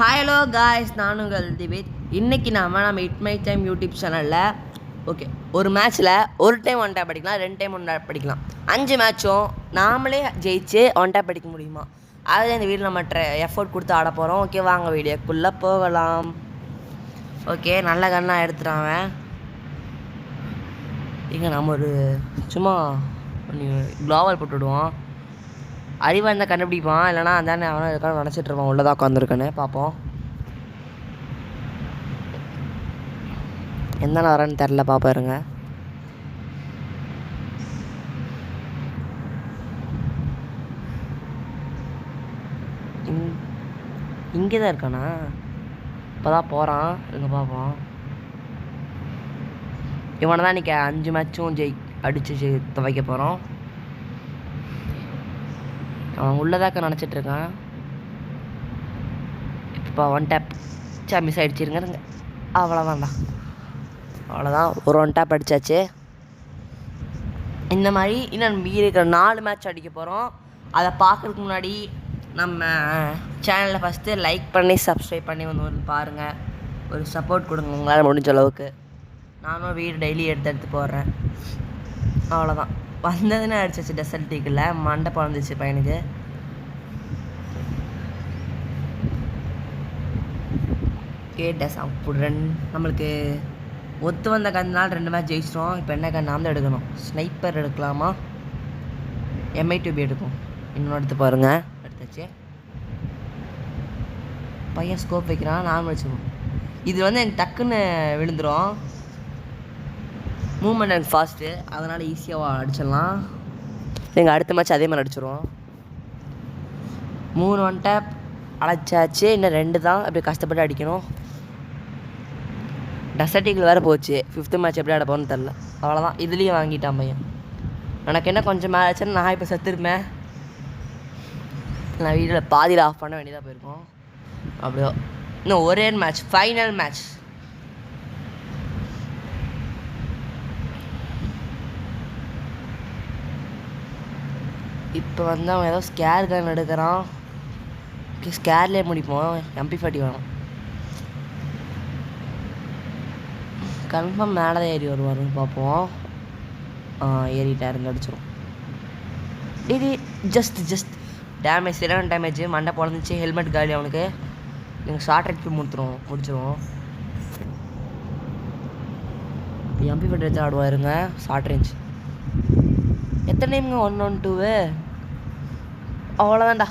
Hi hello guys, நான் உங்கள் திவேத். இன்றைக்கி நம்ம இட் மை டைம் யூடியூப் சேனலில் ஓகே ஒரு மேட்ச்சில் ஒரு டைம் ஒன் டேப் அடிக்கலாம், 2 டைம் ஒன் டேப் அடிக்கலாம். 5 மேட்சும் நாமளே ஜெயிச்சு ஒன் டேப் அடிக்க முடியுமா? அதுதான் இந்த வீடியோ நம்ம எஃபோர்ட் கொடுத்து ஆட போகிறோம். ஓகே, வாங்க வீடியோக்குள்ளே போகலாம். ஓகே, நல்ல கண்ணாக எடுத்துட்டான். இங்கே நம்ம ஒரு சும்மா க்ளோவல் போட்டுவிடுவோம். அறிவாக இருந்தால் கண்டுபிடிப்பான், இல்லைனா அந்தானே அவனை இருக்கான்னு நினச்சிட்டு இருப்பான். உள்ளதாக உட்காந்துருக்கேன்னு பார்ப்போம். எந்த வரேன்னு தெரில, பார்ப்பாருங்க. இங்கே தான் இருக்கானா? இப்போ தான் போகிறான். இங்கே பார்ப்போம். இவனை தான் இன்றைக்கி 5 மேட்சும் அடித்து துவைக்க போகிறோம். அவன் உள்ளதாக்க நினச்சிட்ருக்கான். இப்போ ஒன் டேப் மிஸ் ஆகிடுச்சிருங்க. அவ்வளோதான்டா, அவ்வளோதான். ஒரு ஒன் டேப் அடித்தாச்சு. இந்த மாதிரி இன்னும் மீறி இருக்கிற 4 மேட்ச் அடிக்க போகிறோம். அதை பார்க்குறதுக்கு முன்னாடி நம்ம சேனலில் ஃபஸ்ட்டு லைக் பண்ணி சப்ஸ்கிரைப் பண்ணி வந்து பாருங்கள். ஒரு சப்போர்ட் கொடுங்க உங்களால் முடிஞ்ச அளவுக்கு. நானும் வீடு டெய்லி எடுத்து போடுறேன். அவ்வளோதான். வந்ததுன்னு அடிச்சிச்சு. டெசல்ட்டிக்கில் மண்டை பழந்துச்சு பையனுக்கு. கேட்டஸ் அப்படி நம்மளுக்கு ஒத்து வந்த கண்ணுனால 2 மேட்ச் ஜெயிச்சிட்டோம். இப்போ என்ன கண் நாம் தான் எடுக்கணும். ஸ்னைப்பர் எடுக்கலாமா, MI2B எடுக்கும். இன்னொன்று எடுத்து பாருங்கள். எடுத்தாச்சு. பையன் ஸ்கோப் வைக்கிறான், நானும் வச்சுக்கணும். இது எனக்கு டக்குன்னு விழுந்துடும். மூவ்மெண்ட் எனக்கு ஃபாஸ்ட்டு, அதனால் ஈஸியாக அடிச்சிடலாம். எங்கள் அடுத்த மேட்ச் அதே மாதிரி அடிச்சிடுவோம். 3 ஒன் டேப் அழைச்சாச்சு. இன்னும் 2 தான். அப்படி கஷ்டப்பட்டு அடிக்கணும். டெசர்ட்டிகள் வேறு போச்சு. 5th மேட்ச் எப்படி அடைப்போன்னு தெரில. அவ்வளோதான். இதுலேயும் வாங்கிட்டான் பையன். எனக்கு என்ன கொஞ்சம் மேட்ச்னு நான் இப்போ செத்துருப்பேன். நான் வீட்டில் பாதியில் ஆஃப் பண்ண வேண்டியதாக போயிருக்கோம். அப்படியோ இன்னும் ஒரே மேட்ச், ஃபைனல் மேட்ச். இப்போ அவன் ஏதோ ஸ்கேர் கன் எடுக்கிறான். ஸ்கேர்லேயே முடிப்போம். MP40 வேணும். கன்ஃபார்ம் மேலே தான் ஏறி வருவாருன்னு பார்ப்போம். ஏறிட்டாருங்க. அடிச்சிடும். ஜஸ்ட் டேமேஜ், சரியான டேமேஜ். மண்டை பிறந்துச்சு. ஹெல்மெட் காலி அவனுக்கு. நீங்கள் ஷார்ட் ரேட் முடிச்சிடுவோம். MP40 எடுத்து ஆடுவாருங்க. ஷார்ட் ரேஞ்ச் எத்தனை டைமுங்க? 1-1-2 அவ்வளோதான்டா.